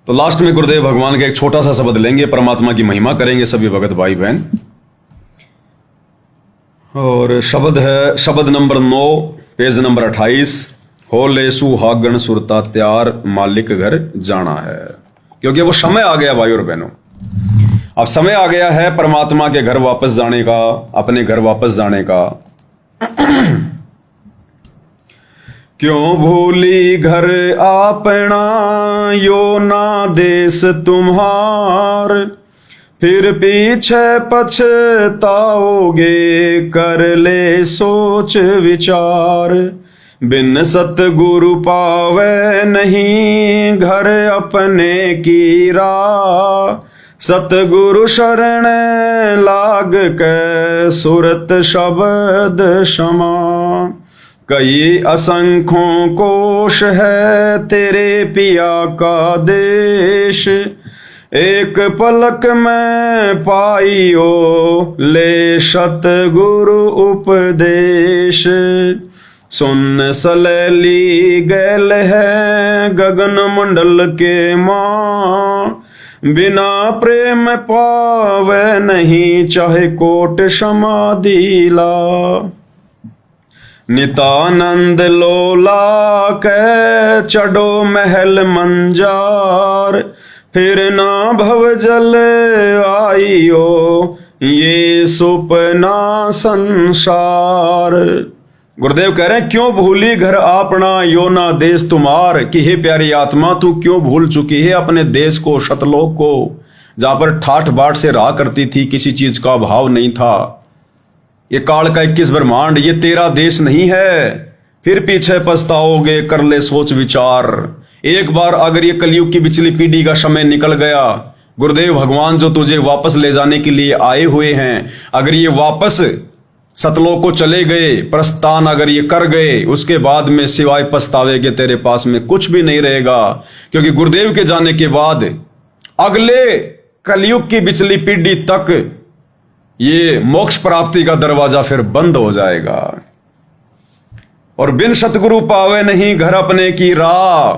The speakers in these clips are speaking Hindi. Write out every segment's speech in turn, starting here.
तो लास्ट में गुरुदेव भगवान का एक छोटा सा शब्द लेंगे, परमात्मा की महिमा करेंगे सभी भगत भाई बहन। और शब्द है शब्द नंबर 9 पेज नंबर 28। हो ले सुहागण सुरता त्यार मालिक घर जाना है। क्योंकि वो समय आ गया भाई और बहनों, अब समय आ गया है परमात्मा के घर वापस जाने का, अपने घर वापस जाने का। क्यों भूली घर अपना यो ना देश तुम्हार, फिर पीछे पछताओगे कर ले सोच विचार। बिन सतगुरु पावे नहीं घर अपने की राह, सतगुरु शरण लाग के सुरत शब्द क्षमा। कई असंख्यों कोश है तेरे पिया का देश, एक पलक में पाइयो ले सतगुरु उपदेश। सुन सलेली गैल है गगन मंडल के माँ, बिना प्रेम पावे नहीं चाहे कोट समाधि ला। नितानंद लोला के चढ़ो महल मंजार, फिर ना भव जल आइयो ये सुपना संसार। गुरुदेव कह रहे हैं क्यों भूली घर अपना यो ना देश तुम्हार, कि हे प्यारी आत्मा तू क्यों भूल चुकी है अपने देश को, सतलोक को, जहां पर ठाठ बाट से रहा करती थी, किसी चीज का अभाव नहीं था। ये काल का 21 ब्रह्मांड ये तेरा देश नहीं है, फिर पीछे पछताओगे कर ले सोच विचार। एक बार अगर ये कलयुग की पिछली पीढ़ी का समय निकल गया, गुरुदेव भगवान जो तुझे वापस ले जाने के लिए आए हुए हैं, अगर ये वापस सतलोक को चले गए, प्रस्थान अगर ये कर गए, उसके बाद में सिवाय पछतावे के तेरे पास में कुछ भी नहीं रहेगा। क्योंकि गुरुदेव के जाने के बाद अगले कलयुग की पिछली पीढ़ी तक ये मोक्ष प्राप्ति का दरवाजा फिर बंद हो जाएगा। और बिन सतगुरु पावे नहीं घर अपने की राह,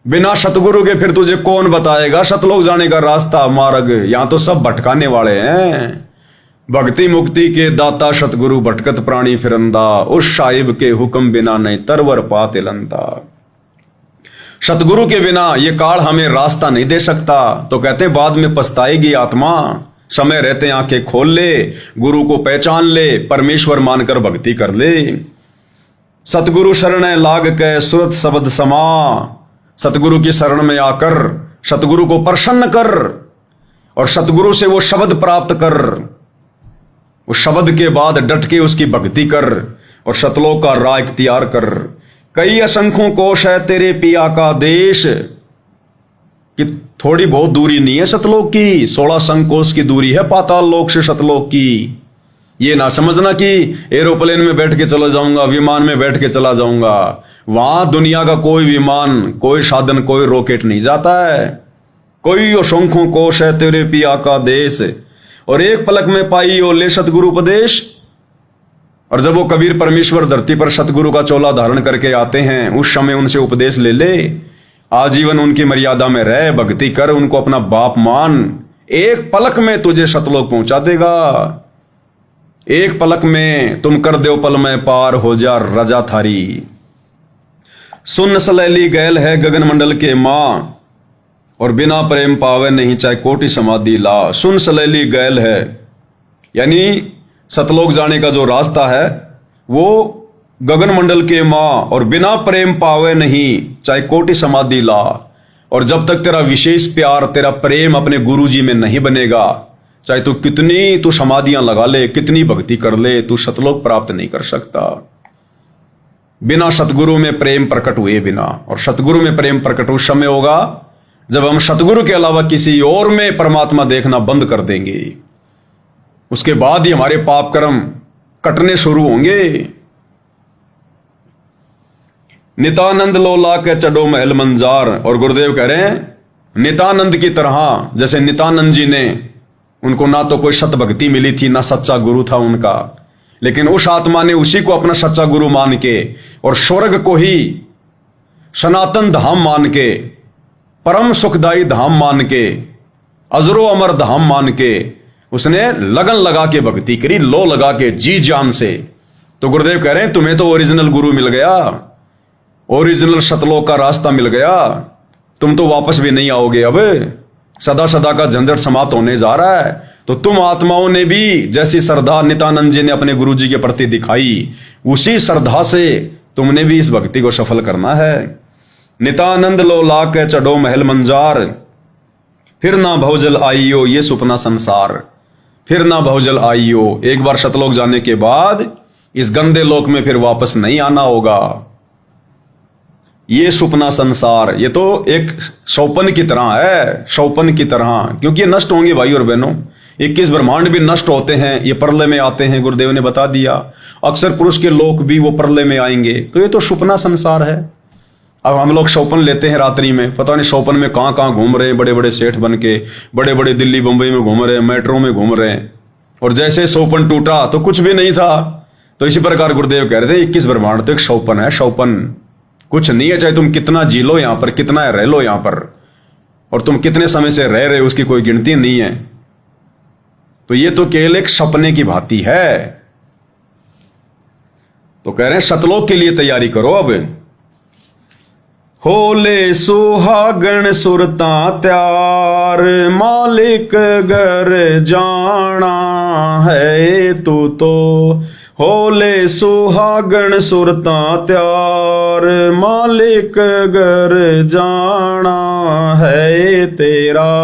बिना सतगुरु के फिर तुझे कौन बताएगा सतलोक जाने का रास्ता मार्ग। यहां तो सब भटकाने वाले हैं। भक्ति मुक्ति के दाता सतगुरु भटकत प्राणी फिरंदा, उस साहिब के हुक्म बिना नहीं तरवर पाते लंदा। सतगुरु के बिना ये काल हमें रास्ता नहीं दे सकता। तो कहते बाद में पछताएगी आत्मा, समय रहते आंखें खोल ले, गुरु को पहचान ले, परमेश्वर मानकर भक्ति कर ले। सतगुरु शरण लाग के सुरत शब्द समा, सतगुरु की शरण में आकर सतगुरु को प्रसन्न कर और सतगुरु से वो शब्द प्राप्त कर। उस शब्द के बाद डट के उसकी भक्ति कर और सतलोक का राह इख्तियार कर। कई असंख्यों कोश है तेरे पिया का देश, कि थोड़ी बहुत दूरी नहीं है सतलोक की, 16 संकोश की दूरी है पाताल लोक से सतलोक की। ये ना समझना कि एरोप्लेन में बैठ के चला जाऊंगा, विमान में बैठ के चला जाऊंगा। वहां दुनिया का कोई विमान, कोई साधन, कोई रॉकेट नहीं जाता है। कोई असंख्यों कोश है तेरे पिया का देश, और एक पलक में पाई ओ ले सतगुरु उपदेश। और जब वो कबीर परमेश्वर धरती पर सतगुरु का चोला धारण करके आते हैं, उस समय उनसे उपदेश ले ले, आजीवन उनकी मर्यादा में रह, भक्ति कर, उनको अपना बाप मान। एक पलक में तुझे सतलोक पहुंचा देगा। एक पलक में तुम कर दो पल में पार हो जा रजा थारी। सुन सलैली गैल है गगन मंडल के माँ, और बिना प्रेम पावे नहीं चाहे कोटि समाधि ला। सुन सलैली गैल है, यानी सतलोक जाने का जो रास्ता है वो गगन मंडल के माँ, और बिना प्रेम पावे नहीं चाहे कोटि समाधि ला। और जब तक तेरा विशेष प्यार, तेरा प्रेम अपने गुरु जी में नहीं बनेगा, चाहे तू कितनी तू समाधियां लगा ले, कितनी भक्ति कर ले, तू सतलोक प्राप्त नहीं कर सकता बिना सतगुरु में प्रेम प्रकट हुए बिना। और सतगुरु में प्रेम प्रकट उस समय होगा जब हम सतगुरु के अलावा किसी और में परमात्मा देखना बंद कर देंगे। उसके बाद ही हमारे पाप कर्म कटने शुरू होंगे। नितानंद लोला के चढ़ो महल मंजार। और गुरुदेव कह रहे हैं नितानंद की तरह, जैसे नितानंद जी ने, उनको ना तो कोई सत भक्ति मिली थी, ना सच्चा गुरु था उनका, लेकिन उस आत्मा ने उसी को अपना सच्चा गुरु मान के और स्वर्ग को ही सनातन धाम मान के परम सुखदायी धाम मान के, अजरो अमर धाम मान के उसने लगन लगा के भक्ति करी, लो लगा के, जी जान से। तो गुरुदेव कह रहे हैं तुम्हें तो ओरिजिनल गुरु मिल गया, ओरिजिनल सतलोक का रास्ता मिल गया, तुम तो वापस भी नहीं आओगे। अब सदा सदा का झंझट समाप्त होने जा रहा है। तो तुम आत्माओं ने भी जैसी श्रद्धा नित्यानंद जी ने अपने गुरु जी के प्रति दिखाई, उसी श्रद्धा से तुमने भी इस भक्ति को सफल करना है। नित्यानंद लो लाके चढ़ो महल मंजार, फिर ना भवजल आइयो ये सुपना संसार। फिर ना भवजल आइयो, एक बार सतलोक जाने के बाद इस गंदे लोक में फिर वापस नहीं आना होगा। ये सुपना संसार, ये तो एक शौपन की तरह है, शौपन की तरह, क्योंकि ये नष्ट होंगे भाई और बहनों। 21 ब्रह्मांड भी नष्ट होते हैं, ये प्रलय में आते हैं, गुरुदेव ने बता दिया। अक्सर पुरुष के लोक भी वो प्रलय में आएंगे। तो ये तो सुपना संसार है। अब हम लोग शौपन लेते हैं रात्रि में, पता नहीं शौपन में कहां कहां घूम रहे हैं, बड़े बड़े सेठ बन के, बड़े बड़े दिल्ली बंबई में घूम रहे हैं, मेट्रो में घूम रहे हैं, और जैसे शौपन टूटा तो कुछ भी नहीं था। तो इसी प्रकार गुरुदेव कह रहे थे 21 ब्रह्मांड तो एक शौपन है, शौपन कुछ नहीं है। चाहे तुम कितना जी लो यहां पर, कितना रह लो यहां पर, और तुम कितने समय से रह रहे हो उसकी कोई गिनती नहीं है। तो ये तो केवल एक सपने की भांति है। तो कह रहे हैं सतलोक के लिए तैयारी करो। अब होले सुहागण सुरता त्यार, मालिक घर जाना है तू तो। होले सुहागण सुरता त्यार, मालिक घर जाना है तेरा।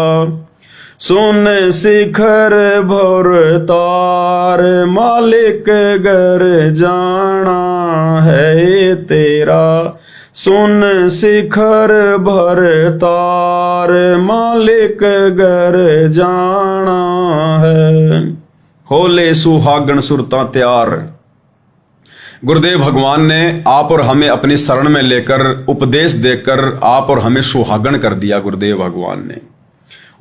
सुन शिखर भोर तार, मालिक घर जाना है तेरा। सुन शिखर भर तार, मालिक घर जाना है। होले सुहागण सुरता त्यार। गुरुदेव भगवान ने आप और हमें अपनी शरण में लेकर, उपदेश देकर आप और हमें सुहागण कर दिया गुरुदेव भगवान ने।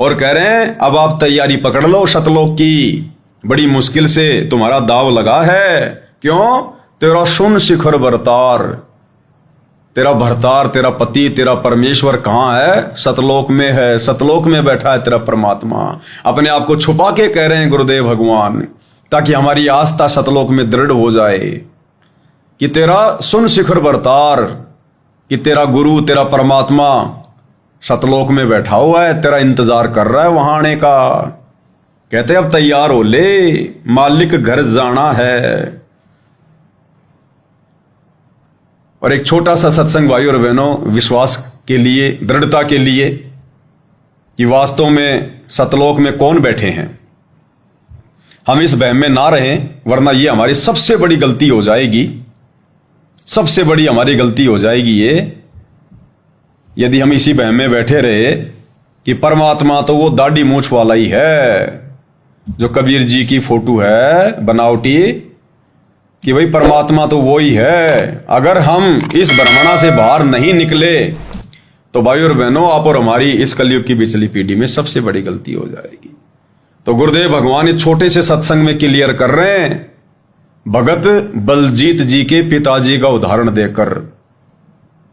और कह रहे हैं अब आप तैयारी पकड़ लो सतलोक की। बड़ी मुश्किल से तुम्हारा दाव लगा है। क्यों? तेरा सुन शिखर भरतार, तेरा भरतार, तेरा पति, तेरा परमेश्वर कहां है? सतलोक में है। सतलोक में बैठा है तेरा परमात्मा। अपने आप को छुपा के कह रहे हैं गुरुदेव भगवान, ताकि हमारी आस्था सतलोक में दृढ़ हो जाए कि तेरा सुन शिखर भरतार, कि तेरा गुरु, तेरा परमात्मा सतलोक में बैठा हुआ है, तेरा इंतजार कर रहा है वहां आने का। कहते अब तैयार हो ले, मालिक घर जाना है। और एक छोटा सा सत्संग भाई और बहनों, विश्वास के लिए, दृढ़ता के लिए कि वास्तव में सतलोक में कौन बैठे हैं। हम इस वहम में ना रहें, वरना ये हमारी सबसे बड़ी गलती हो जाएगी। सबसे बड़ी हमारी गलती हो जाएगी ये, यदि हम इसी वहम में बैठे रहे कि परमात्मा तो वो दाढ़ी मूंछ वाला ही है, जो कबीर जी की फोटो है बनावटी, कि भाई परमात्मा तो वो ही है। अगर हम इस भ्रमणा से बाहर नहीं निकले तो भाई और बहनों, आप और हमारी इस कलयुग की पिछली पीढ़ी में सबसे बड़ी गलती हो जाएगी। तो गुरुदेव भगवान इस छोटे से सत्संग में क्लियर कर रहे हैं, भगत बलजीत जी के पिताजी का उदाहरण देकर।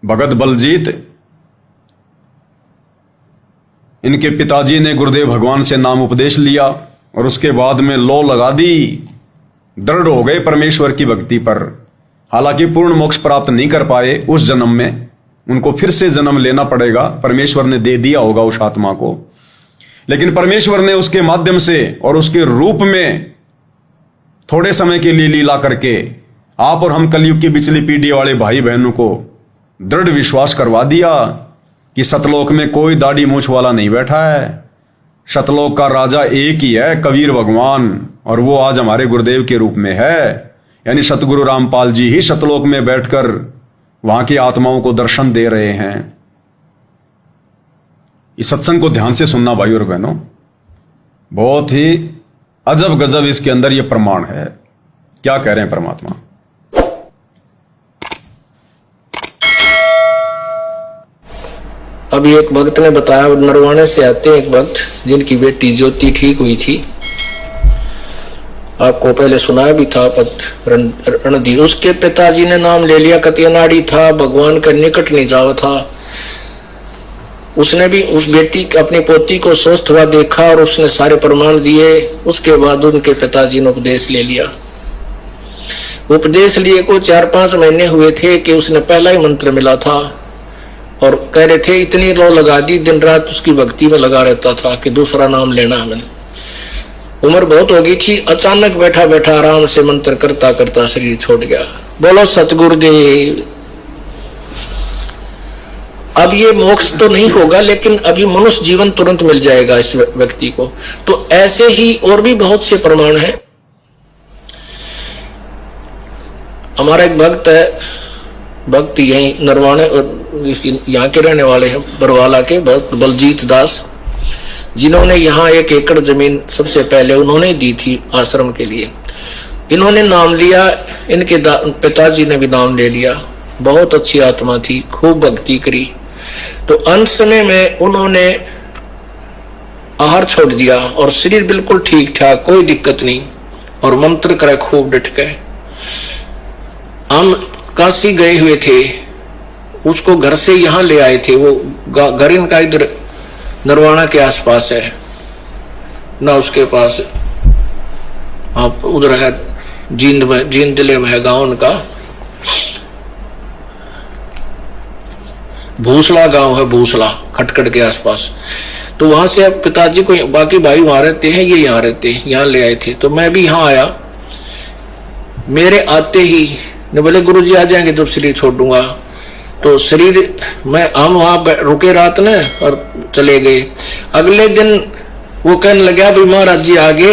भगत बलजीत, इनके पिताजी ने गुरुदेव भगवान से नाम उपदेश लिया और उसके बाद में लो लगा दी, दृढ़ हो गए परमेश्वर की भक्ति पर। हालांकि पूर्ण मोक्ष प्राप्त नहीं कर पाए उस जन्म में, उनको फिर से जन्म लेना पड़ेगा। परमेश्वर ने दे दिया होगा उस आत्मा को, लेकिन परमेश्वर ने उसके माध्यम से और उसके रूप में थोड़े समय के लिए लीला करके आप और हम कलयुग की पिछली पीढ़ी वाले भाई बहनों को दृढ़ विश्वास करवा दिया कि सतलोक में कोई दाढ़ी मूंछ वाला नहीं बैठा है। सतलोक का राजा एक ही है, कबीर भगवान, और वो आज हमारे गुरुदेव के रूप में है। यानी सतगुरु रामपाल जी ही सतलोक में बैठकर वहां की आत्माओं को दर्शन दे रहे हैं। इस सत्संग को ध्यान से सुनना भाई और बहनों, बहुत ही अजब गजब इसके अंदर ये प्रमाण है। क्या कह रहे हैं परमात्मा? अभी एक भक्त ने बताया, नरवाणे से आते हैं एक भक्त जिनकी बेटी ज्योति ठीक हुई थी, आपको पहले सुनाया भी था। रणधीर, उसके पिताजी ने नाम ले लिया, कतियनाड़ी था, भगवान के निकट नहीं जावा था। उसने भी उस बेटी अपनी पोती को स्वस्थ हुआ देखा और उसने सारे प्रमाण दिए। उसके बाद उनके पिताजी ने उपदेश ले लिया। उपदेश लिए को 4-5 महीने हुए थे कि उसने पहला ही मंत्र मिला था और कह रहे थे इतनी लो लगा दी, दिन रात उसकी भक्ति में लगा रहता था कि दूसरा नाम लेना हमें। उम्र बहुत हो गई थी, अचानक बैठा बैठा आराम से मंत्र करता करता शरीर छोड़ गया। बोलो सतगुरुदेव। अब ये मोक्ष तो नहीं होगा, लेकिन अभी मनुष्य जीवन तुरंत मिल जाएगा इस व्यक्ति को। तो ऐसे ही और भी बहुत से प्रमाण हैं। हमारा एक भक्त है, भक्त यही नरवाणे यहाँ के रहने वाले हैं, बरवाला के भक्त बलजीत दास, जिन्होंने यहाँ 1 एकड़ जमीन सबसे पहले उन्होंने दी थी आश्रम के लिए। इन्होंने नाम लिया, इनके पिताजी ने भी नाम ले लिया। बहुत अच्छी आत्मा थी, खूब भक्ति करी। तो अंत समय में उन्होंने आहार छोड़ दिया और शरीर बिल्कुल ठीक ठाक, कोई दिक्कत नहीं, और मंत्र करे खूब डट गए। हम काशी गए हुए थे, उसको घर से यहाँ ले आए थे। वो घर इनका इधर नरवाना के आसपास है ना, उसके पास आप उधर है जींद में, जींद जिले में है गांव उनका, भूसला गांव है, भूसला खटखट के आसपास। तो वहां से अब पिताजी को, बाकी भाई वहां रहते हैं, ये यहाँ रहते हैं, यहाँ ले आए थे। तो मैं भी यहाँ आया। मेरे आते ही ने बोले गुरुजी आ जाएंगे तो शरीर छोड़ दूंगा। तो शरीर हम वहां रुके रात ने और चले गए। अगले दिन वो कहने लगा भाई महाराज जी आगे,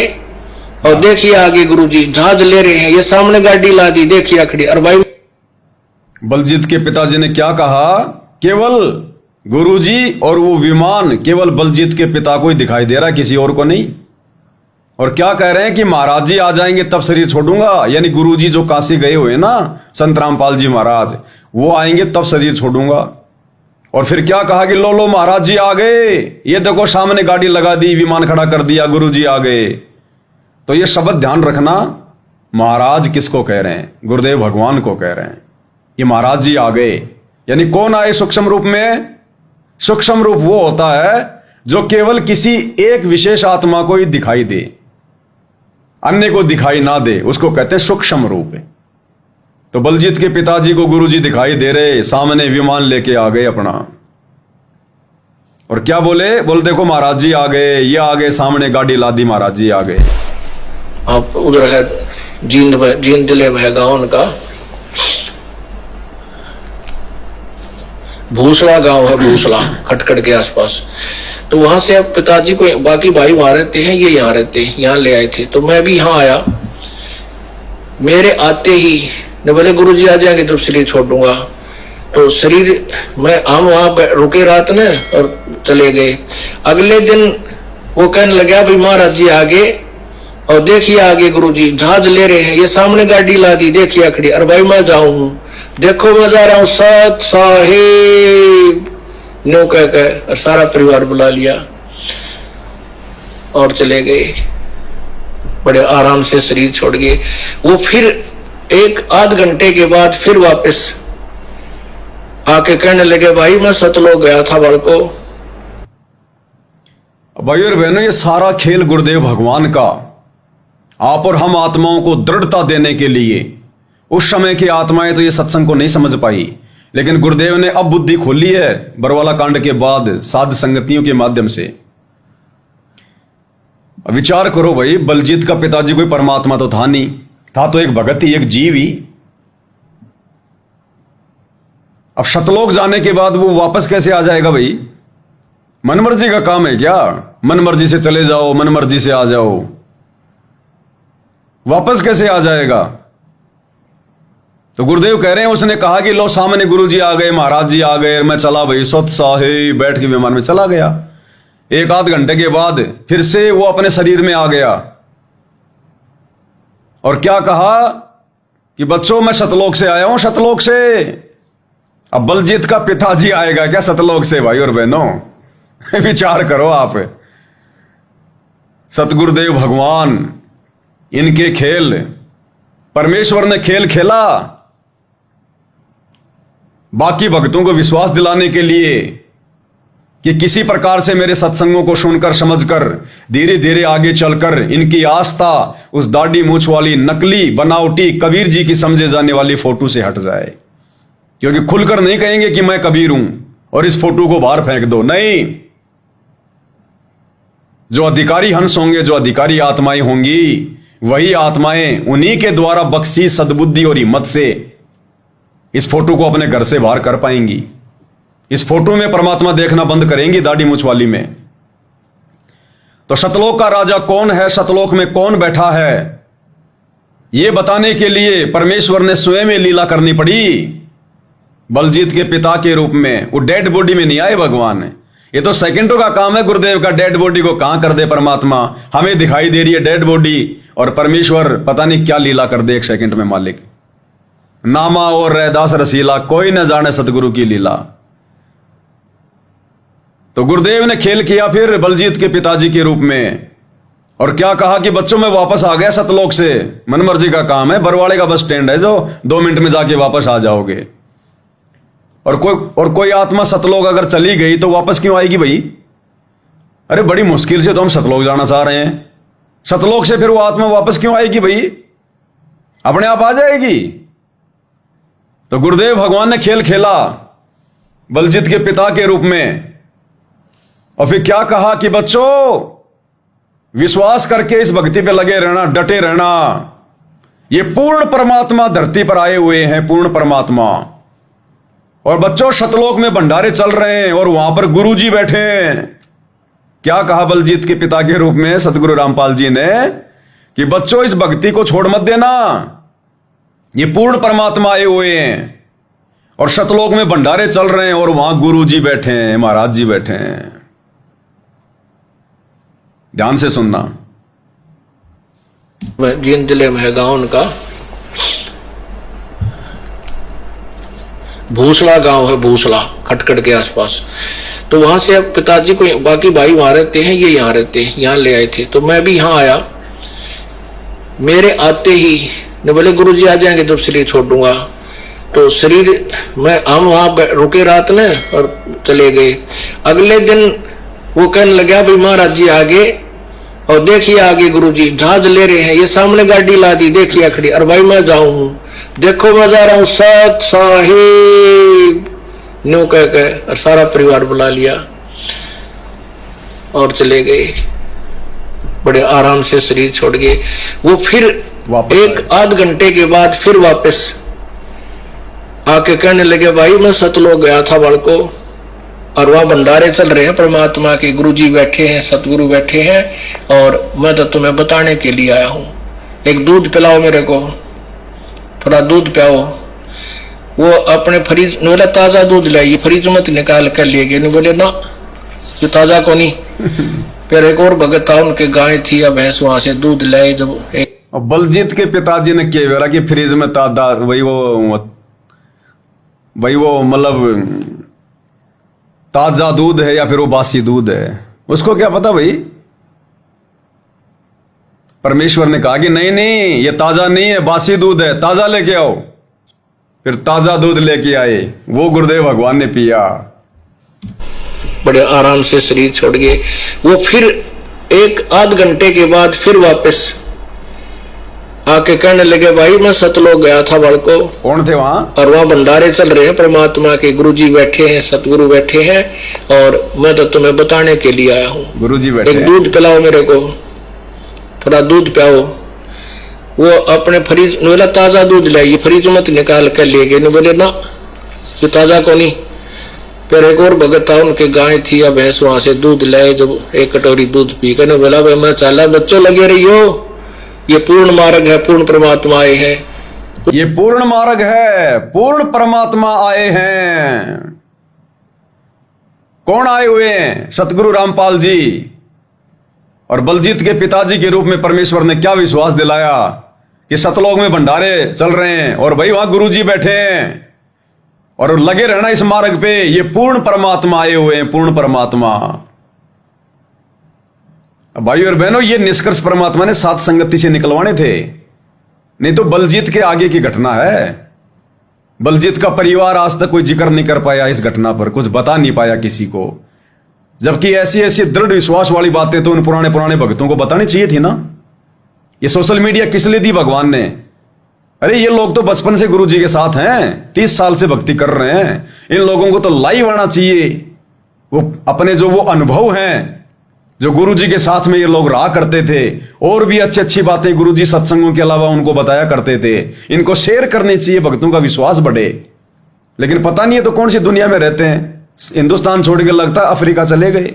और देखिए आगे गुरुजी जहाज ले रहे हैं, ये सामने गाड़ी ला दी, देखिए खड़ी। और भाई बलजीत के पिताजी ने क्या कहा? केवल गुरुजी और वो विमान केवल बलजीत के पिता को ही दिखाई दे रहा, किसी और को नहीं। और क्या कह रहे हैं कि महाराज जी आ जाएंगे तब शरीर छोड़ूंगा, यानी गुरुजी जो काशी गए हुए ना, संत रामपाल जी महाराज, वो आएंगे तब शरीर छोड़ूंगा। और फिर क्या कहा कि लो लो महाराज जी आ गए, ये देखो सामने गाड़ी लगा दी, विमान खड़ा कर दिया, गुरुजी आ गए। तो ये शब्द ध्यान रखना, महाराज किसको कह रहे हैं? गुरुदेव भगवान को कह रहे हैं कि महाराज जी आ गए। यानी कौन आए सूक्ष्म रूप में? सूक्ष्म रूप वो होता है जो केवल किसी एक विशेष आत्मा को ही दिखाई दे, अन्य को दिखाई ना दे, उसको कहते हैं सूक्ष्म रूप। तो बलजीत के पिताजी को गुरुजी दिखाई दे रहे, सामने विमान लेके आ गए अपना, और क्या बोले? बोल देखो महाराज जी आ गए, ये आ गए, सामने गाड़ी ला दी, महाराज जी आ गए। आप उधर है जींद में, जींद जिले में है गांव उनका, भूसला गांव है, भूसला खटखट के आसपास। तो वहां से अब पिताजी को, बाकी भाई वहां रहते हैं, ये यहाँ रहते हैं, यहाँ ले आए थे। तो मैं भी यहाँ आया। मेरे आते ही ने बोले गुरुजी आ जाएंगे तो शरीर छोड़ दूंगा। तो शरीर हम वहां रुके रात ने और चले गए। अगले दिन वो कहने लगा भाई महाराज जी आगे, और देखिए आगे गुरुजी जहाज ले रहे हैं, ये सामने गाड़ी ला दी, देखिए खड़ी। और भाई मैं जाऊं, देखो मैं जा रहा हूं, सत साहिब नो कह सारा परिवार बुला लिया और चले गए। बड़े आराम से शरीर छोड़ गए। वो फिर 1-8 घंटे के बाद फिर वापस आके कहने लगे भाई मैं सतलोक गया था बड़को। भाई और बहनों, ये सारा खेल गुरुदेव भगवान का आप और हम आत्माओं को दृढ़ता देने के लिए। उस समय की आत्माएं तो ये सत्संग को नहीं समझ पाई, लेकिन गुरुदेव ने अब बुद्धि खोली है बरवाला कांड के बाद साध संगतियों के माध्यम से। विचार करो भाई, बलजीत का पिताजी कोई परमात्मा तो था नहीं, था तो एक भगत ही, एक जीव ही। अब शतलोक जाने के बाद वो वापस कैसे आ जाएगा भाई? मनमर्जी का काम है क्या? मनमर्जी से चले जाओ, मनमर्जी से आ जाओ, वापस कैसे आ जाएगा? तो गुरुदेव कह रहे हैं, उसने कहा कि लो सामने गुरुजी आ गए, महाराज जी आ गए, मैं चला भाई सत साहिब, बैठ के विमान में चला गया। 1-8 घंटे के बाद फिर से वो अपने शरीर में आ गया और क्या कहा कि बच्चों मैं सतलोक से आया हूं, सतलोक से। अब बलजीत का पिताजी आएगा क्या सतलोक से? भाई और बहनों विचार करो आप। सतगुरुदेव भगवान, इनके खेल, परमेश्वर ने खेल खेला बाकी भक्तों को विश्वास दिलाने के लिए कि किसी प्रकार से मेरे सत्संगों को सुनकर समझकर धीरे धीरे आगे चलकर इनकी आस्था उस दाढ़ी मूछ वाली नकली बनावटी कबीर जी की समझे जाने वाली फोटो से हट जाए। क्योंकि खुलकर नहीं कहेंगे कि मैं कबीर हूं और इस फोटो को बाहर फेंक दो, नहीं। जो अधिकारी हंस होंगे, जो अधिकारी आत्माएं होंगी, वही आत्माएं उन्हीं के द्वारा बख्शी सद्बुद्धि और हिम्मत से इस फोटो को अपने घर से बाहर कर पाएंगी। इस फोटो में परमात्मा देखना बंद करेंगी दाढ़ी मूछ वाली में। तो सतलोक का राजा कौन है, सतलोक में कौन बैठा है, यह बताने के लिए परमेश्वर ने स्वयं ही लीला करनी पड़ी। बलजीत के पिता के रूप में वो डेड बॉडी में नहीं आए भगवान। ये तो सेकंडों का काम है गुरुदेव का, डेड बॉडी को कहां कर दे परमात्मा। हमें दिखाई दे रही है डेड बॉडी और परमेश्वर पता नहीं क्या लीला कर दे एक सेकंड में मालिक। नामा और रैदास रसीला, कोई न जाने सतगुरु की लीला। तो गुरुदेव ने खेल किया फिर बलजीत के पिताजी के रूप में, और क्या कहा कि बच्चों में वापस आ गया सतलोक से, मनमर्जी का काम है, बरवाड़े का बस स्टैंड है जो 2 मिनट में जाके वापस आ जाओगे। और कोई आत्मा सतलोक अगर चली गई तो वापस क्यों आएगी भाई? अरे बड़ी मुश्किल से तो हम सतलोक जाना चाह रहे हैं, सतलोक से फिर वो आत्मा वापस क्यों आएगी भाई? अपने आप आ जाएगी। तो गुरुदेव भगवान ने खेल खेला बलजीत के पिता के रूप में, और फिर क्या कहा कि बच्चों विश्वास करके इस भक्ति पे लगे रहना, डटे रहना। ये पूर्ण परमात्मा धरती पर आए हुए हैं, पूर्ण परमात्मा। और बच्चों सतलोक में भंडारे चल रहे हैं और वहां पर गुरुजी बैठे हैं। क्या कहा बलजीत के पिता के रूप में सतगुरु रामपाल जी ने कि बच्चों इस भक्ति को छोड़ मत देना, ये पूर्ण परमात्मा आए हुए हैं और सतलोक में भंडारे चल रहे हैं और वहां गुरुजी बैठे हैं, महाराज जी बैठे हैं। ध्यान से सुनना। जिन जिले में है गांव उनका भूसला गांव है, भूसला खटखट के आसपास। तो वहां से अब पिताजी को, बाकी भाई वहां रहते हैं, ये यहाँ रहते हैं, यहाँ ले आए थे। तो मैं भी यहाँ आया। मेरे आते ही ने बोले गुरुजी आ जाएंगे तो शरीर छोड़ दूंगा। तो शरीर हम वहां रुके रात में और चले गए। अगले दिन वो कहने लगा भाई महाराज जी आगे, और देखिए आगे गुरुजी जहाज ले रहे हैं, ये सामने गाड़ी ला दी, देखिए खड़ी। और भाई मैं जाऊं, देखो मैं जा रहा हूं सत साहिब न्यू कह के, और सारा परिवार बुला लिया और चले गए। बड़े आराम से शरीर छोड़ गए। वो फिर 1-8 घंटे के बाद फिर वापस आके कहने लगे भाई मैं सतलोक गया था बालको, और वहां भंडारे चल रहे हैं परमात्मा के, गुरुजी बैठे हैं, सतगुरु बैठे हैं, और मैं तो तुम्हें बताने के लिए आया हूं। एक दूध पिलाओ मेरे को, थोड़ा दूध पिलाओ। वो अपने फ्रिज ने बोला ताजा दूध लाइए, फ्रिज मत निकाल कर ले गए। बोले ना ये ताजा को नहीं। फिर एक और भगत था, उनके गाय थी या भैंस, वहां से दूध लाए। जब बलजीत के पिताजी ने क्या बोला कि फ्रिज में ताजा वही वो मतलब ताजा दूध है या फिर वो बासी दूध है, उसको क्या पता भाई। परमेश्वर ने कहा कि नहीं नहीं ये ताजा नहीं है, बासी दूध है, ताजा लेके आओ। फिर ताजा दूध लेके आए, वो गुरुदेव भगवान ने पिया। बड़े आराम से शरीर छोड़ गए। वो फिर 1-8 घंटे के बाद फिर वापस आके कहने लगे भाई मैं सतलोक गया था बालको। कौन थे वहां? और वहां भंडारे चल रहे हैं परमात्मा के, गुरुजी बैठे हैं, सतगुरु बैठे हैं, और मैं तो तुम्हें बताने के लिए आया हूं। गुरुजी बैठे। एक दूध पिलाओ मेरे को, थोड़ा दूध पिलाओ। वो अपने फ्रिज ने बोला ताजा दूध लाइए, फ्रिज मत निकाल कर ले गए। बोले ना ये ताजा को नहीं। फिर एक और भगत था, उनके गाय थी या भैंस, वहां से दूध लाए। जब 1 कटोरी दूध पी कर बोला भाई मैं चला, बच्चों लगे रहियो, ये पूर्ण मार्ग है, पूर्ण परमात्मा आए हैं। ये पूर्ण मार्ग है, पूर्ण परमात्मा आए हैं। कौन आए हुए हैं? सतगुरु रामपाल जी। और बलजीत के पिताजी के रूप में परमेश्वर ने क्या विश्वास दिलाया कि सतलोक में भंडारे चल रहे हैं और भाई वहां गुरुजी बैठे हैं, और लगे रहना इस मार्ग पे। ये पूर्ण परमात्मा आए हुए हैं, पूर्ण परमात्मा। भाई और बहनों, ये निष्कर्ष परमात्मा ने सात संगति से निकलवाने थे, नहीं तो बलजीत के आगे की घटना है। बलजीत का परिवार आज तक कोई जिक्र नहीं कर पाया इस घटना पर, कुछ बता नहीं पाया किसी को। जबकि ऐसी ऐसी दृढ़ विश्वास वाली बातें तो उन पुराने पुराने भक्तों को बतानी चाहिए थी ना। ये सोशल मीडिया किस लिए दी भगवान ने? अरे ये लोग तो बचपन से गुरु जी के साथ हैं, 30 साल से भक्ति कर रहे हैं। इन लोगों को तो लाइव आना चाहिए। वो अपने जो वो अनुभव हैं, जो गुरु जी के साथ में ये लोग रहा करते थे, और भी अच्छी अच्छी बातें गुरु जी सत्संगों के अलावा उनको बताया करते थे, इनको शेयर करनी चाहिए, भक्तों का विश्वास बढ़े। लेकिन पता नहीं है तो कौन सी दुनिया में रहते हैं। हिंदुस्तान छोड़ के लगता है अफ्रीका चले गए।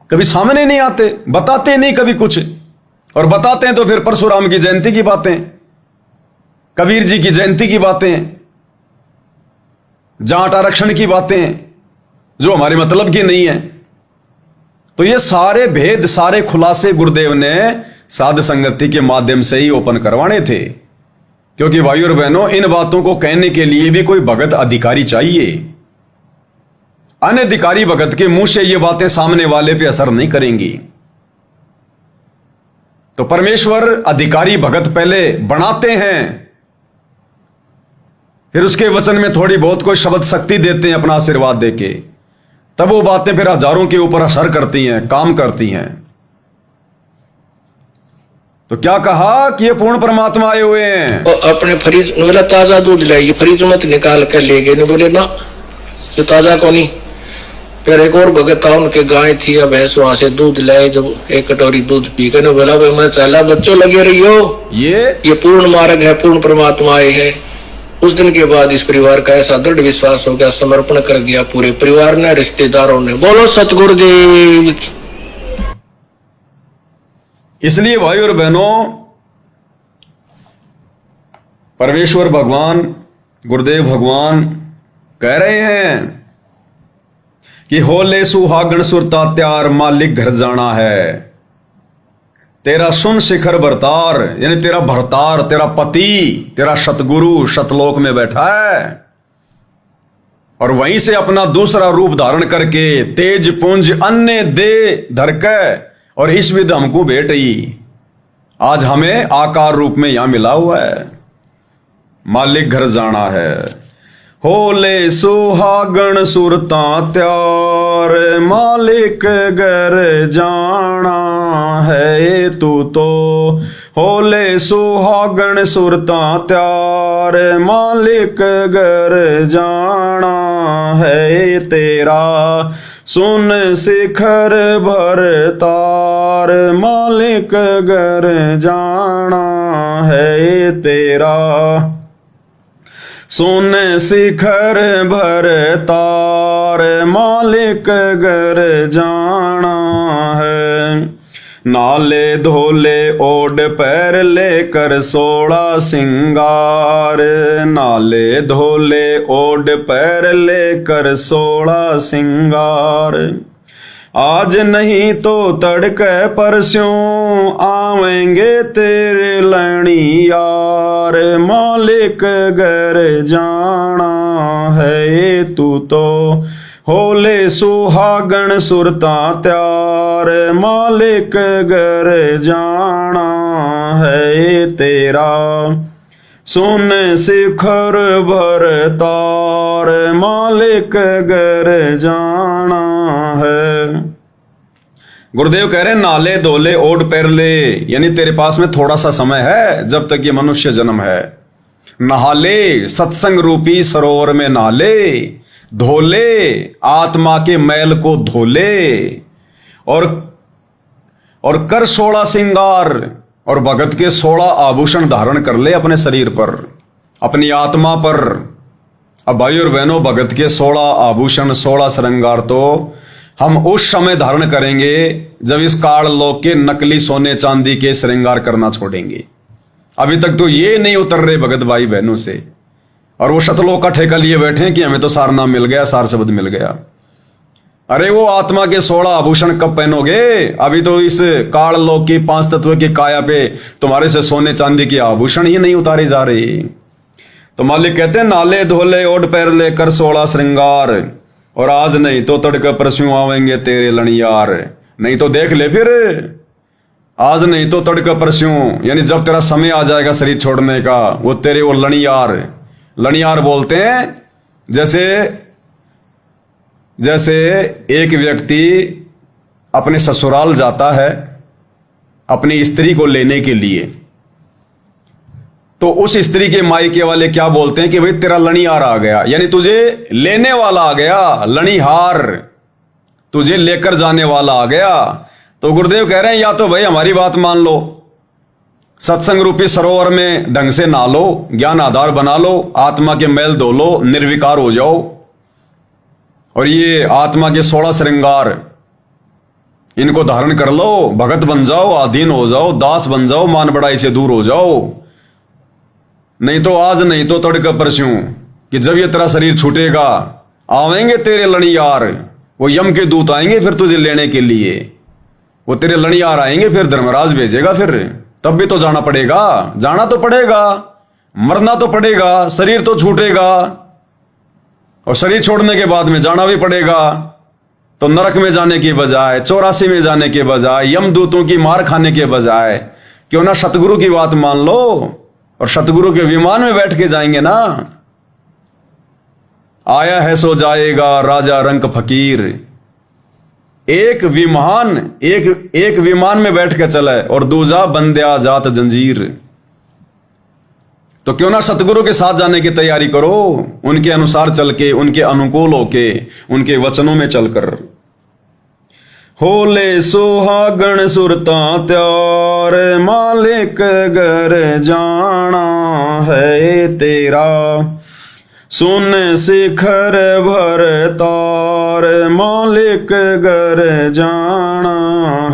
कभी सामने नहीं आते, बताते नहीं कभी कुछ, और बताते हैं तो फिर परशुराम की जयंती की बातें, कबीर जी की जयंती की बातें, जाट आरक्षण की बातें, जो हमारे मतलब की नहीं है। तो ये सारे भेद, सारे खुलासे गुरुदेव ने साध संगति के माध्यम से ही ओपन करवाने थे। क्योंकि भाई और बहनों, इन बातों को कहने के लिए भी कोई भगत अधिकारी चाहिए। अनधिकारी भगत के मुंह से ये बातें सामने वाले पे असर नहीं करेंगी। तो परमेश्वर अधिकारी भगत पहले बनाते हैं, फिर उसके वचन में थोड़ी बहुत कोई शब्द शक्ति देते हैं अपना आशीर्वाद देके, तब वो बातें फिर हजारों के ऊपर असर करती हैं, काम करती हैं। तो क्या कहा कि ये पूर्ण परमात्मा आए हुए हैं। और अपने फ्रिज बोला ताजा दूध लाइए, फ्रिज मत निकाल कर ले गए। बोले ना जो ताजा को नहीं। फिर एक और भगत था, उनके गाय थी या भैंस, वहां से दूध लाए। जब एक कटोरी दूध पी कर बोला भाई मैं चला, बच्चों लगे रही हो, ये पूर्ण मार्ग है, पूर्ण परमात्मा आए है। उस दिन के बाद इस परिवार का ऐसा दृढ़ विश्वास हो गया, समर्पण कर दिया पूरे परिवार ने, रिश्तेदारों ने। बोलो सतगुरुदेव की। इसलिए भाई और बहनों, परमेश्वर भगवान, गुरुदेव भगवान कह रहे हैं कि होले सुहागण सुरता त्यार, मालिक घर जाना है। तेरा सुन शिखर भरतार, यानी तेरा भरतार, तेरा पति, तेरा सतगुरु सतलोक में बैठा है, और वहीं से अपना दूसरा रूप धारण करके तेज पुंज अन्य दे धरके, और इस विध हमको भेट ही आज हमें आकार रूप में यहां मिला हुआ है। मालिक घर जाना है। होले सुहागण सुरता त्यार, मालिक घर जाना है तू तो। होले सुहागण सुरता त्यार, मालिक घर जाना है तेरा। सुन शिखर भरतार, मालिक घर जाना है तेरा। सुन शिखर भरतार, मालिक घर जाना है। नाले धोले ओढ़ पैर लेकर 16 सिंगार, नाले धोले ओढ़ पैर लेकर 16 सिंगार। आज नहीं तो तड़के परस्यों आवेंगे तेरे लणी यार, मालिक घर जाना है तू तो। होले सुहागण सुरता त्यार, मालिक घर जाना है तेरा। सुन शिखर भरतार, मालिक घर जाना है। गुरुदेव कह रहे हैं नाले धोले ओढ़ पैर ले, यानी तेरे पास में थोड़ा सा समय है जब तक ये मनुष्य जन्म है। नहा ले, सत्संग रूपी सरोवर में नहा ले, धोले आत्मा के मैल को धोले, और कर 16 सिंगार, और भगत के 16 आभूषण धारण कर ले अपने शरीर पर, अपनी आत्मा पर। अब भाई और बहनों, भगत के 16 आभूषण, 16 श्रृंगार तो हम उस समय धारण करेंगे जब इस काल लोक के नकली सोने चांदी के श्रृंगार करना छोड़ेंगे। अभी तक तो ये नहीं उतर रहे भगत भाई बहनों से, और वो शतलोक का ठेका लिए बैठे हैं कि हमें तो सार नाम मिल गया, सार शब्द मिल गया। अरे वो आत्मा के 16 आभूषण कब पहनोगे? अभी तो इस काल लोक की 5 तत्व की काया पे तुम्हारे से सोने चांदी के आभूषण ही नहीं उतारे जा रहे। तो मालिक कहते हैं नाले धोले ओढ़ पैर लेकर 16 श्रृंगार, और आज नहीं तो तड़के परस्यों आवेंगे तेरे लणियार। नहीं तो देख ले फिर, आज नहीं तो तड़के परस्यों, यानी जब तेरा समय आ जाएगा शरीर छोड़ने का, वो तेरे वो लणियार, लणियार बोलते हैं जैसे जैसे एक व्यक्ति अपने ससुराल जाता है अपनी स्त्री को लेने के लिए, तो उस स्त्री के मायके वाले क्या बोलते हैं कि भाई तेरा लणीहार आ गया, यानी तुझे लेने वाला आ गया, लणीहार तुझे लेकर जाने वाला आ गया। तो गुरुदेव कह रहे हैं या तो भाई हमारी बात मान लो, सत्संग रूपी सरोवर में ढंग से नहा लो, ज्ञान आधार बना लो, आत्मा के मैल धो लो, निर्विकार हो जाओ, और ये आत्मा के 16 श्रृंगार इनको धारण कर लो, भगत बन जाओ, अधीन हो जाओ, दास बन जाओ, मान बड़ाई से दूर हो जाओ। नहीं तो आज नहीं तो तड़का परस्यों कि जब ये तेरा शरीर छूटेगा आवेंगे तेरे लणीहार, वो यम के दूत आएंगे फिर तुझे लेने के लिए, वो तेरे लणीहार आएंगे, फिर धर्मराज भेजेगा, फिर तब भी तो जाना पड़ेगा, जाना तो पड़ेगा, मरना तो पड़ेगा, शरीर तो छूटेगा, और शरीर छोड़ने के बाद में जाना भी पड़ेगा। तो नरक में जाने के बजाय, 84 में जाने के बजाय, यमदूतों की मार खाने के बजाय क्यों ना सतगुरु की बात मान लो और सतगुरु के विमान में बैठ के जाएंगे ना। आया है सो जाएगा राजा रंक फकीर, एक विमान में बैठ के चले और दूजा बंद्या जात जंजीर। तो क्यों ना सतगुरु के साथ जाने की तैयारी करो, उनके अनुसार चल के, उनके अनुकूल होके, उनके वचनों में चलकर। होले सुहागण सुरता त्यार, मालिक घर जाना है तेरा, सुन शिखर भर तार, मालिक घर जाना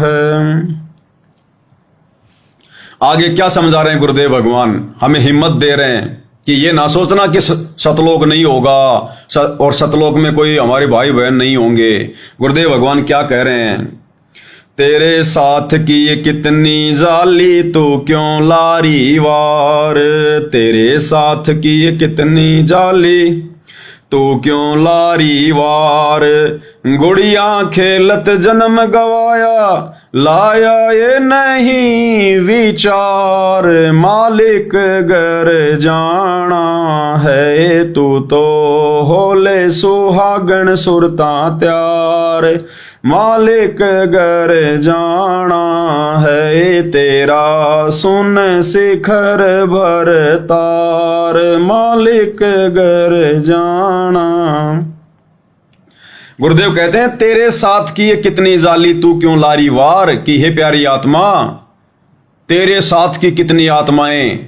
है। आगे क्या समझा रहे हैं गुरुदेव भगवान, हमें हिम्मत दे रहे हैं कि ये ना सोचना कि सतलोक नहीं होगा और सतलोक में कोई हमारे भाई बहन नहीं होंगे। गुरुदेव भगवान क्या कह रहे हैं, तेरे साथ की ये कितनी जाली तू क्यों लारी वार, तेरे साथ की ये कितनी जाली तू क्यों लारी वार, गुड़िया खेलत जन्म गवाया, लाया ये नहीं विचार, मालिक घर जाना है तू तो होले सुहागण सुरता त्यार, मालिक घर जाना है तेरा, सुन शिखर भर तार, मालिक घर जाना। गुरुदेव कहते हैं तेरे साथ की ये कितनी जाली तू क्यों लारी वार, कि हे प्यारी आत्मा, तेरे साथ की कितनी आत्माएं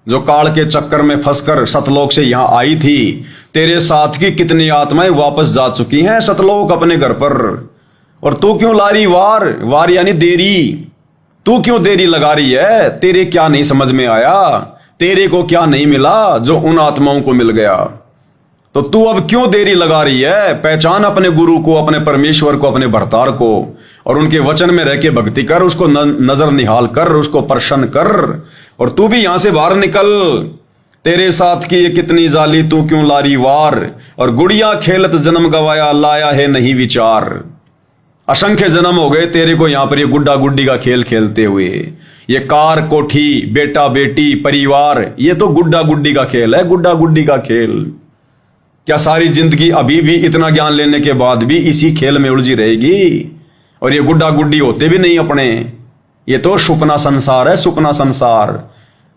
जो काल के चक्कर में फंसकर सतलोक से यहां आई थी, तेरे साथ की कितनी आत्माएं वापस जा चुकी हैं सतलोक अपने घर पर, और तू क्यों लारी वार, वार यानी देरी, तू क्यों देरी लगा रही है, तेरे क्या नहीं समझ में आया, तेरे को क्या नहीं मिला जो उन आत्माओं को मिल गया, तो तू अब क्यों देरी लगा रही है। पहचान अपने गुरु को, अपने परमेश्वर को, अपने भरतार को, और उनके वचन में रह के भक्ति कर, उसको नजर निहाल कर, उसको प्रसन्न कर, और तू भी यहां से बाहर निकल। तेरे साथ की ये कितनी जाली तू क्यों लारी वार, और गुड़िया खेलत जन्म गवाया, लाया है नहीं विचार। असंख्य जन्म हो गए तेरे को यहां पर ये गुड्डा गुड्डी का खेल खेलते हुए, ये कार कोठी बेटा बेटी परिवार, ये तो गुड्डा गुड्डी का खेल है, गुड्डा गुड्डी का खेल। क्या सारी जिंदगी अभी भी इतना ज्ञान लेने के बाद भी इसी खेल में उलझी रहेगी, और ये गुड्डा गुड्डी होते भी नहीं अपने, ये तो सुपना संसार है, सुपना संसार।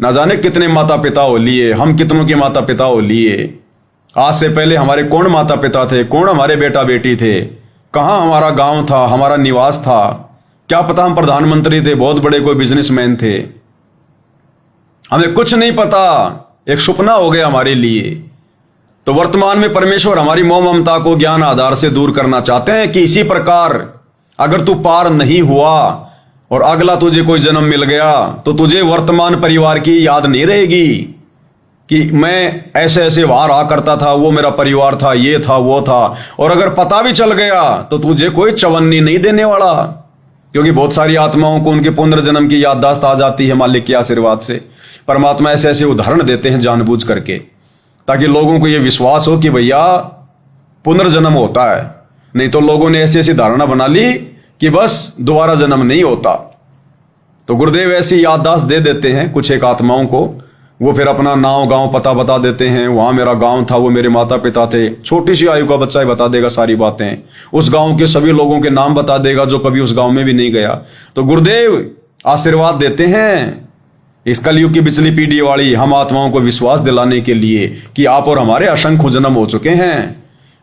ना जाने कितने माता पिता हो लिए, हम कितनों के माता पिता हो लिए, आज से पहले हमारे कौन माता पिता थे, कौन हमारे बेटा बेटी थे, कहां हमारा गांव था, हमारा निवास था, क्या पता हम प्रधानमंत्री थे, बहुत बड़े कोई बिजनेसमैन थे, हमें कुछ नहीं पता, एक सपना हो गया हमारे लिए। तो वर्तमान में परमेश्वर हमारी मोह ममता को ज्ञान आधार से दूर करना चाहते हैं कि इसी प्रकार अगर तू पार नहीं हुआ और अगला तुझे कोई जन्म मिल गया तो तुझे वर्तमान परिवार की याद नहीं रहेगी कि मैं ऐसे ऐसे वहां रहा करता था, वो मेरा परिवार था, ये था वो था, और अगर पता भी चल गया तो तुझे कोई चवन्नी नहीं देने वाला, क्योंकि बहुत सारी आत्माओं को उनके पुनर्जन्म की याददाश्त आ जाती है मालिक के आशीर्वाद से। परमात्मा ऐसे ऐसे उदाहरण देते हैं जानबूझ करके, ताकि लोगों को यह विश्वास हो कि भैया पुनर्जन्म होता है, नहीं तो लोगों ने ऐसी ऐसी धारणा बना ली कि बस दोबारा जन्म नहीं होता। तो गुरुदेव ऐसी याददाश्त दे देते हैं कुछ एक आत्माओं को। वो फिर अपना नाम गांव पता बता देते हैं, वहां मेरा गांव था, वो मेरे माता पिता थे। छोटी सी आयु का बच्चा ही बता देगा सारी बातें, उस गांव के सभी लोगों के नाम बता देगा जो कभी उस गांव में भी नहीं गया। तो गुरुदेव आशीर्वाद देते हैं इस कलयुग की बिचली पीढ़ी वाली हम आत्माओं को विश्वास दिलाने के लिए कि आप और हमारे असंख्य जन्म हो चुके हैं।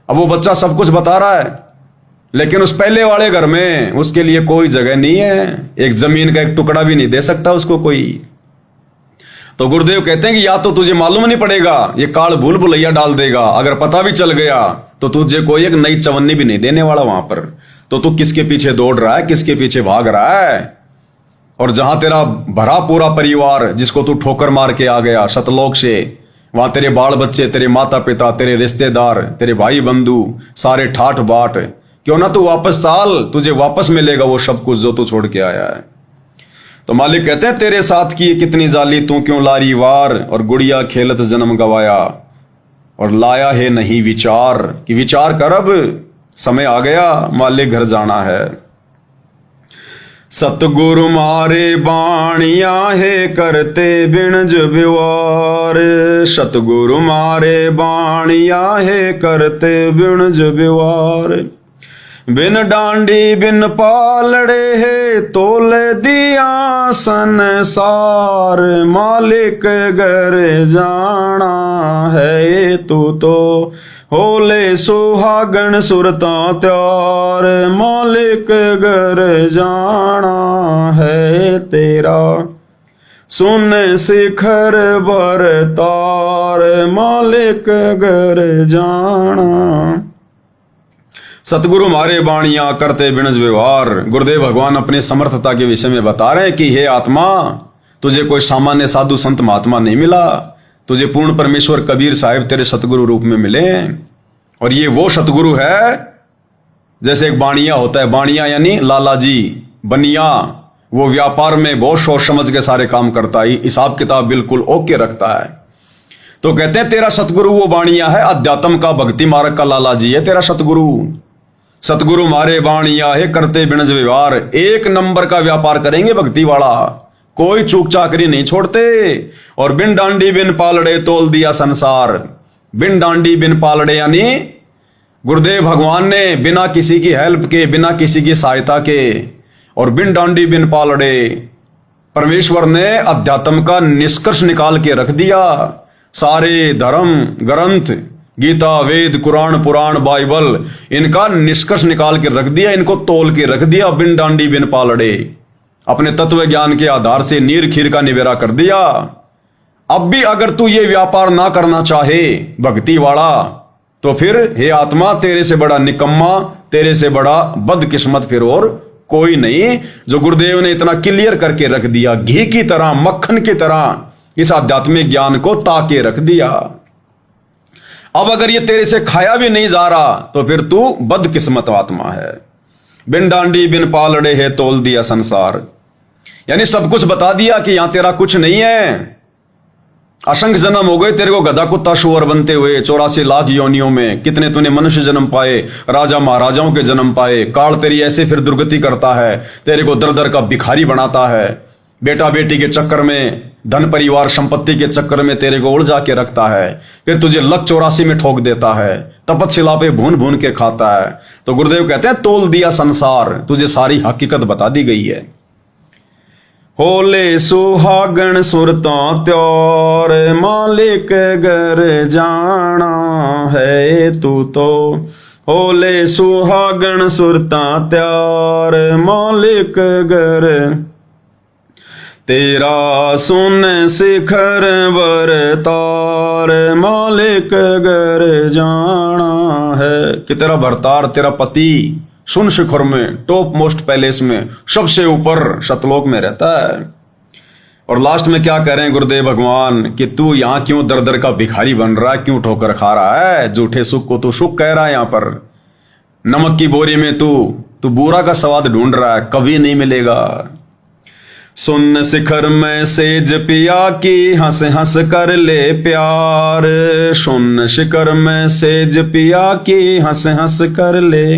अब वो बच्चा सब कुछ बता रहा है, लेकिन उस पहले वाले घर में उसके लिए कोई जगह नहीं है, एक जमीन का एक टुकड़ा भी नहीं दे सकता उसको कोई। तो गुरुदेव कहते हैं कि या तो तुझे मालूम नहीं पड़ेगा, ये काल भूल भुलैया डाल देगा, अगर पता भी चल गया तो तुझे कोई एक नई चवन्नी भी नहीं देने वाला वहां पर। तो तू किसके पीछे दौड़ रहा है, किसके पीछे भाग रहा है? और जहां तेरा भरा पूरा परिवार जिसको तू ठोकर मार के आ गया सतलोक से, वहां तेरे बाल बच्चे, तेरे माता पिता, तेरे रिश्तेदार, तेरे भाई बंधु सारे ठाठ बाट, क्यों ना तू वापस चाल, तुझे वापस मिलेगा वो सब कुछ जो तू छोड़ के आया है। तो मालिक कहते हैं तेरे साथ की कितनी जाली तू क्यों लारी वार, और गुड़िया खेलत जन्म गवाया, और लाया है नहीं विचार कि विचार कर, अब समय आ गया, मालिक घर जाना है। सतगुरु मारे बाणिया है करते बिणज व्यवहार, सतगुरु मारे बाणिया है करते बिणज व्यवहार, बिन डांडी बिन पालड़े है तोल दिया संसार, मालिक घर जाना है तू तो होले सुहागन सुरता त्यार, मालिक घर जाना है तेरा सुन शिखर बरतार, मालिक घर जाना। सतगुरु मारे बाणियां करते बिणज व्यवहार। गुरुदेव भगवान अपनी समर्थता के विषय में बता रहे हैं कि हे आत्मा, तुझे कोई सामान्य साधु संत महात्मा नहीं मिला, तुझे पूर्ण परमेश्वर कबीर साहिब तेरे सतगुरु रूप में मिले। और ये वो सतगुरु है जैसे एक बाणिया होता है, बाणिया यानी लाला जी, बनिया, वो व्यापार में बहुत सोच समझ के सारे काम करता है, हिसाब किताब बिल्कुल ओके रखता है। तो कहते हैं तेरा सतगुरु वो बाणिया है, अध्यात्म का भक्ति मार्ग का लाला जी है तेरा सतगुरु। सतगुरु मारे बाणिया है करते बिणज व्यवहार, एक नंबर का व्यापार करेंगे भक्ति वाला, कोई चूक चाकरी नहीं छोड़ते। और बिन डांडी बिन पालड़े तोल दिया संसार। बिन डांडी बिन पालड़े यानी गुरुदेव भगवान ने बिना किसी की हेल्प के, बिना किसी की सहायता के, और बिन डांडी बिन पालड़े परमेश्वर ने अध्यात्म का निष्कर्ष निकाल के रख दिया। सारे धर्म ग्रंथ, गीता, वेद, कुरान, पुराण, बाइबल, इनका निष्कर्ष निकाल के रख दिया, इनको तोल के रख दिया बिन डांडी बिन पालड़े। अपने तत्व ज्ञान के आधार से नीर खीर का निवेरा कर दिया। अब भी अगर तू ये व्यापार ना करना चाहे भक्ति वाला, तो फिर हे आत्मा, तेरे से बड़ा निकम्मा, तेरे से बड़ा बदकिस्मत फिर और कोई नहीं, जो गुरुदेव ने इतना क्लियर करके रख दिया, घी की तरह, मक्खन की तरह इस आध्यात्मिक ज्ञान को ताके रख दिया। अब अगर ये तेरे से खाया भी नहीं जा रहा, तो फिर तू बदकिस्मत आत्मा है। बिन डांडी बिन पालड़े है तोल दिया संसार, यानी सब कुछ बता दिया कि यहां तेरा कुछ नहीं है। असंख्य जन्म हो गए तेरे को गधा कुत्ता शुअर बनते हुए, 84 लाख योनियों में, कितने तूने मनुष्य जन्म पाए, राजा महाराजाओं के जन्म पाए। काल तेरी ऐसे फिर दुर्गति करता है, तेरे को दर दर का भिखारी बनाता है, बेटा बेटी के चक्कर में, धन परिवार संपत्ति के चक्कर में तेरे को उलझा के रखता है, फिर तुझे लक 84 में ठोक देता है, तपतशिला पे भून भून के खाता है। तो गुरुदेव कहते हैं तोल दिया संसार, तुझे सारी हकीकत बता दी गई है। होले सुहागन सुरता त्योर, मालिक घर जाना है तू तो होले सुहागन सुरता त्योर, मालिक घर तेरा सुन शिखर बरतार, मालिक घर जाना है। कि तेरा भरतार, तेरा पति सुन शिखर में, टॉप मोस्ट पैलेस में, सबसे ऊपर सतलोक में रहता है। और लास्ट में क्या कह रहे हैं गुरुदेव भगवान कि तू यहां क्यों दर दर का भिखारी बन रहा है, क्यों ठोकर खा रहा है, झूठे सुख को तू सुख कह रहा है। यहां पर नमक की बोरी में तू बूरा का स्वाद ढूंढ रहा है, कभी नहीं मिलेगा। सुन शिखर में सेज पिया की हंस हंस कर ले प्यार, सुन शिखर में सेज पिया की हंस हंस कर ले,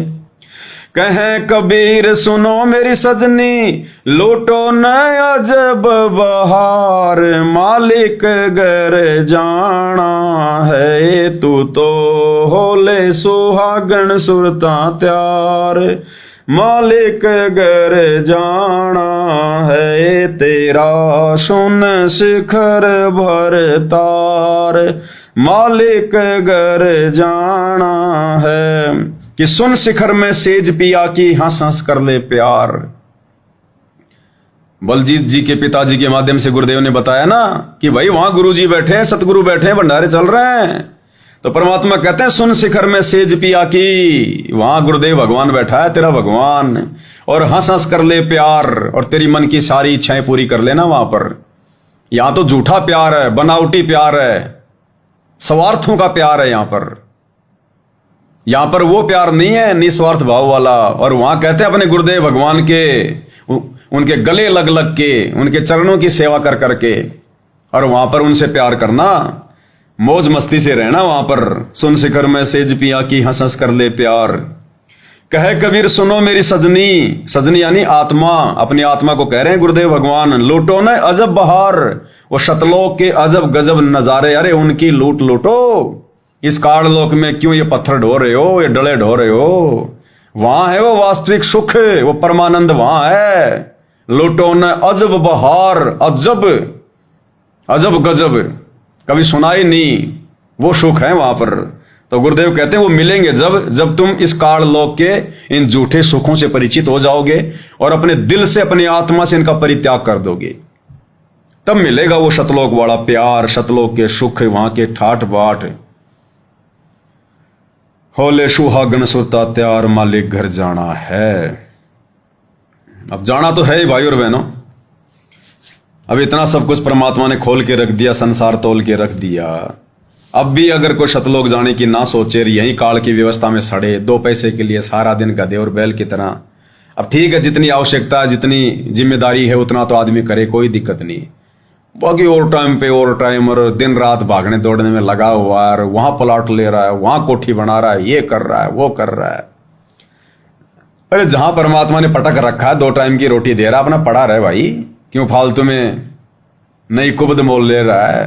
कहें कबीर सुनो मेरी सजनी, लूटो न अजब बहार, मालिक घर जाना है, तू तो होले सुहागन सुरता त्यार, मालिक घर जाना है, तेरा सुन शिखर भर तार, मालिक घर जाना है। कि सुन शिखर में सेज पिया की, हंस हंस कर ले प्यार। बलजीत जी के पिताजी के माध्यम से गुरुदेव ने बताया ना कि भाई वहां गुरुजी बैठे हैं, सतगुरु बैठे हैं, भंडारे चल रहे हैं, तो परमात्मा कहते हैं सुन शिखर में सेज पिया की, वहां गुरुदेव भगवान बैठा है, तेरा भगवान, और हंस हंस कर ले प्यार, और तेरी मन की सारी इच्छाएं पूरी कर लेना वहां पर। यहां तो झूठा प्यार है, बनावटी प्यार है, स्वार्थों का प्यार है यहां पर। यहां पर वो प्यार नहीं है निस्वार्थ भाव वाला। और वहां कहते हैं अपने गुरुदेव भगवान के, उनके गले लग लग के, उनके चरणों की सेवा कर करके, और वहां पर उनसे प्यार करना, मौज मस्ती से रहना वहां पर। सुन शिखर में सेज पिया की, हंस हंस कर ले प्यार। कहे कबीर सुनो मेरी सजनी, सजनी यानी आत्मा, अपनी आत्मा को कह रहे हैं गुरुदेव भगवान, लूटो न अजब बहार, वो शतलोक के अजब गजब नजारे, अरे उनकी लूट लूटो। इस काललोक में क्यों ये पत्थर ढो रहे हो, ये डले ढो रहे हो? वहां है वो वास्तविक सुख, वो परमानंद वहां है। लूटो न अजब बहार, अजब अजब गजब कभी सुना ही नहीं, वो सुख है वहां पर। तो गुरुदेव कहते हैं वो मिलेंगे जब तुम इस काल लोक के इन झूठे सुखों से परिचित हो जाओगे और अपने दिल से, अपनी आत्मा से इनका परित्याग कर दोगे, तब मिलेगा वो शतलोक वाला प्यार, शतलोक के सुख, वहां के ठाठ बाट। होले सुहागन सुरता त्यार, मालिक घर जाना है। अब जाना तो है ही भाई और बहनों। अब इतना सब कुछ परमात्मा ने खोल के रख दिया, संसार तोल के रख दिया। अब भी अगर कोई शतलोक जाने की ना सोचे, यही काल की व्यवस्था में सड़े, दो पैसे के लिए सारा दिन गधे और बैल की तरह, अब ठीक है जितनी आवश्यकता है, जितनी जिम्मेदारी है उतना तो आदमी करे, कोई दिक्कत नहीं। बाकी ओवर टाइम पे ओवर टाइम, और दिन रात भागने दौड़ने में लगा हुआ है, वहां प्लॉट ले रहा है, वहां कोठी बना रहा है, ये कर रहा है, वो कर रहा है। अरे जहां परमात्मा ने पटक रखा है, 2 टाइम की रोटी दे रहा, अपना पड़ा रहे भाई, क्यों फालतू में नई कुबद मोल ले रहा है?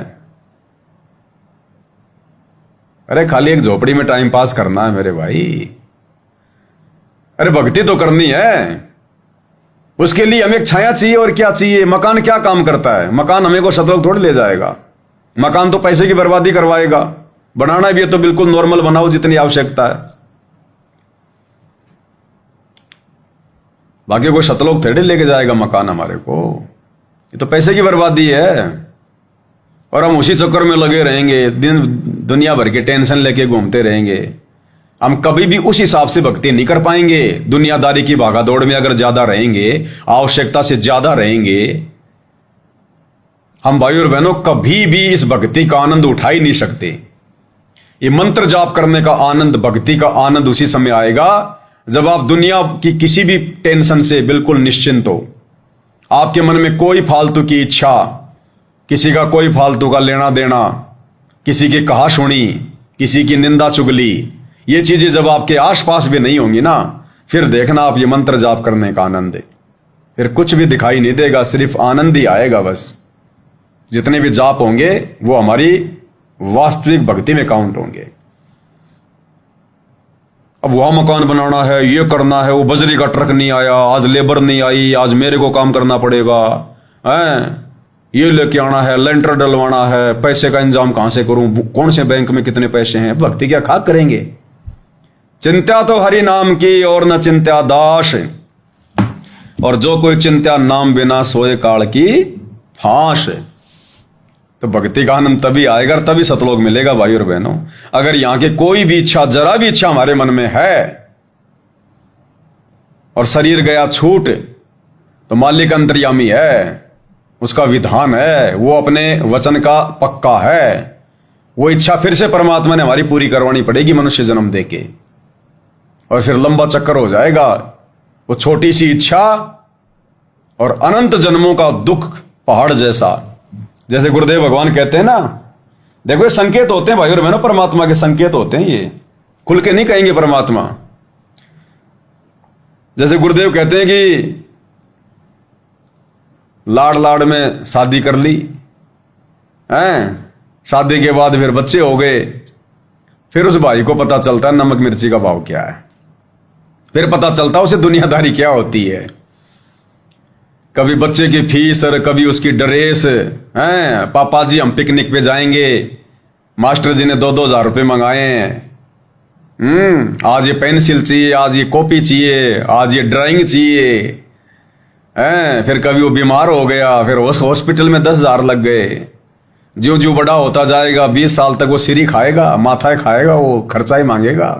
अरे खाली एक झोपड़ी में टाइम पास करना है मेरे भाई। अरे भक्ति तो करनी है, उसके लिए हमें एक छाया चाहिए, और क्या चाहिए? मकान क्या काम करता है? मकान हमें को शतलोक थोड़ी ले जाएगा। मकान तो पैसे की बर्बादी करवाएगा। बनाना भी है तो बिल्कुल नॉर्मल बनाओ जितनी आवश्यकता है। बाकी कोई शतलोक थोड़ी लेके जाएगा मकान हमारे को, ये तो पैसे की बर्बादी है। और हम उसी चक्कर में लगे रहेंगे, दुनिया भर के टेंशन लेके घूमते रहेंगे। हम कभी भी उस हिसाब से भक्ति नहीं कर पाएंगे। दुनियादारी की भागादौड़ में अगर ज्यादा रहेंगे, आवश्यकता से ज्यादा रहेंगे, हम भाई और बहनों कभी भी इस भक्ति का आनंद उठा ही नहीं सकते। ये मंत्र जाप करने का आनंद, भक्ति का आनंद उसी समय आएगा जब आप दुनिया की किसी भी टेंशन से बिल्कुल निश्चिंत हो। आपके मन में कोई फालतू की इच्छा, किसी का कोई फालतू का लेना देना, किसी की कहा सुनी, किसी की निंदा चुगली, ये चीजें जब आपके आसपास भी नहीं होंगी ना, फिर देखना आप ये मंत्र जाप करने का आनंद है, फिर कुछ भी दिखाई नहीं देगा, सिर्फ आनंद ही आएगा बस। जितने भी जाप होंगे वो हमारी वास्तविक भक्ति में काउंट होंगे। अब वहां मकान बनाना है, ये करना है, वो बजरी का ट्रक नहीं आया, आज लेबर नहीं आई, आज मेरे को काम करना पड़ेगा, हैं ये लेके आना है, लेंटर डलवाना है, पैसे का इंतजाम कहां से करूं, कौन से बैंक में कितने पैसे हैं? भक्ति क्या खाक करेंगे? चिंता तो हरि नाम की और न चिंता दास, और जो कोई चिंता नाम बिना सोए काल की फांस। तो भक्ति का आनंद तभी आएगा, तभी सतलोक मिलेगा भाई और बहनों। अगर यहां की कोई भी इच्छा, जरा भी इच्छा हमारे मन में है और शरीर गया छूट, तो मालिक अंतर्यामी है, उसका विधान है, वो अपने वचन का पक्का है। वो इच्छा फिर से परमात्मा ने हमारी पूरी करवानी पड़ेगी मनुष्य जन्म देके, और फिर लंबा चक्कर हो जाएगा। वो छोटी सी इच्छा और अनंत जन्मों का दुख पहाड़ जैसा। जैसे गुरुदेव भगवान कहते हैं ना, देखो ये संकेत होते हैं भाई और बहनों, परमात्मा के संकेत होते हैं। ये खुल के नहीं कहेंगे परमात्मा। जैसे गुरुदेव कहते हैं कि लाड़ लाड़ में शादी कर ली हैं, शादी के बाद फिर बच्चे हो गए, फिर उस भाई को पता चलता है नमक मिर्ची का भाव क्या है, फिर पता चलता है उसे दुनियादारी क्या होती है। कभी बच्चे की फीस और कभी उसकी ड्रेस हैं, पापा जी हम पिकनिक पे जाएंगे, मास्टर जी ने 2-2 हज़ार रुपये मंगाए हैं, आज ये पेंसिल चाहिए, आज ये कॉपी चाहिए, आज ये ड्राइंग चाहिए हैं। फिर कभी वो बीमार हो गया, फिर हॉस्पिटल में 10 हज़ार लग गए। ज्यों ज्यों बड़ा होता जाएगा 20 साल तक वो सिरी खाएगा, माथा खाएगा, वो खर्चा ही मांगेगा।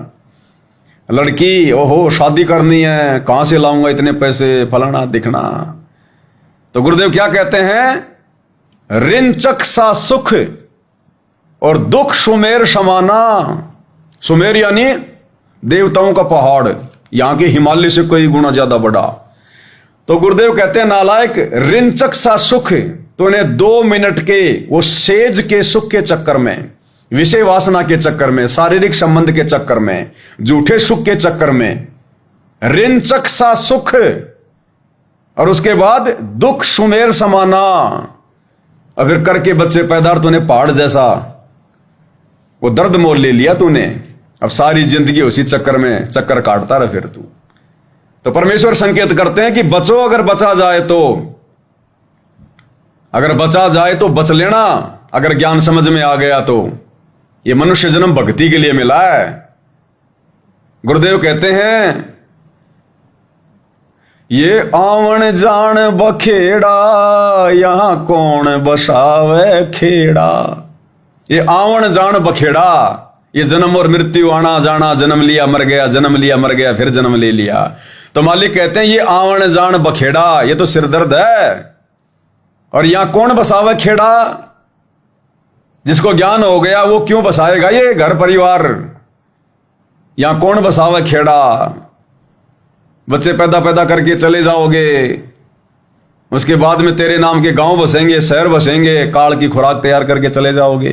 लड़की ओहो शादी करनी है, कहां से लाऊंगा इतने पैसे, फलाना दिखना। तो गुरुदेव क्या कहते हैं, रिंचक सा सुख और दुख सुमेर समाना। सुमेर यानी देवताओं का पहाड़, यहां के हिमालय से कई गुना ज्यादा बड़ा। तो गुरुदेव कहते हैं नालायक, रिंचक सा सुख तो इन्हें 2 मिनट के वो सेज के सुख के चक्कर में, विषय वासना के चक्कर में, शारीरिक संबंध के चक्कर में, झूठे सुख के चक्कर में, रिंचक सा सुख और उसके बाद दुख सुमेर समाना। और फिर करके बच्चे पैदा, तूने पहाड़ जैसा वो दर्द मोल ले लिया तूने, अब सारी जिंदगी उसी चक्कर में चक्कर काटता रहे फिर तू। तो परमेश्वर संकेत करते हैं कि बचो, अगर बचा जाए तो, अगर बचा जाए तो बच लेना, अगर ज्ञान समझ में आ गया तो। ये मनुष्य जन्म भक्ति के लिए मिला है। गुरुदेव कहते हैं, ये आवन जान बखेड़ा, यहां कौन बसावे खेड़ा। ये आवन जान बखेड़ा, ये जन्म और मृत्यु, आना जाना, जन्म लिया मर गया, जन्म लिया मर गया, फिर जन्म ले लिया। तो मालिक कहते हैं ये आवन जान बखेड़ा, ये तो सिरदर्द है। और यहां कौन बसावे खेड़ा, जिसको ज्ञान हो गया वो क्यों बसाएगा ये घर परिवार। यहां कौन बसावे खेड़ा, बच्चे पैदा करके चले जाओगे, उसके बाद में तेरे नाम के गांव बसेंगे, शहर बसेंगे, काल की खुराक तैयार करके चले जाओगे।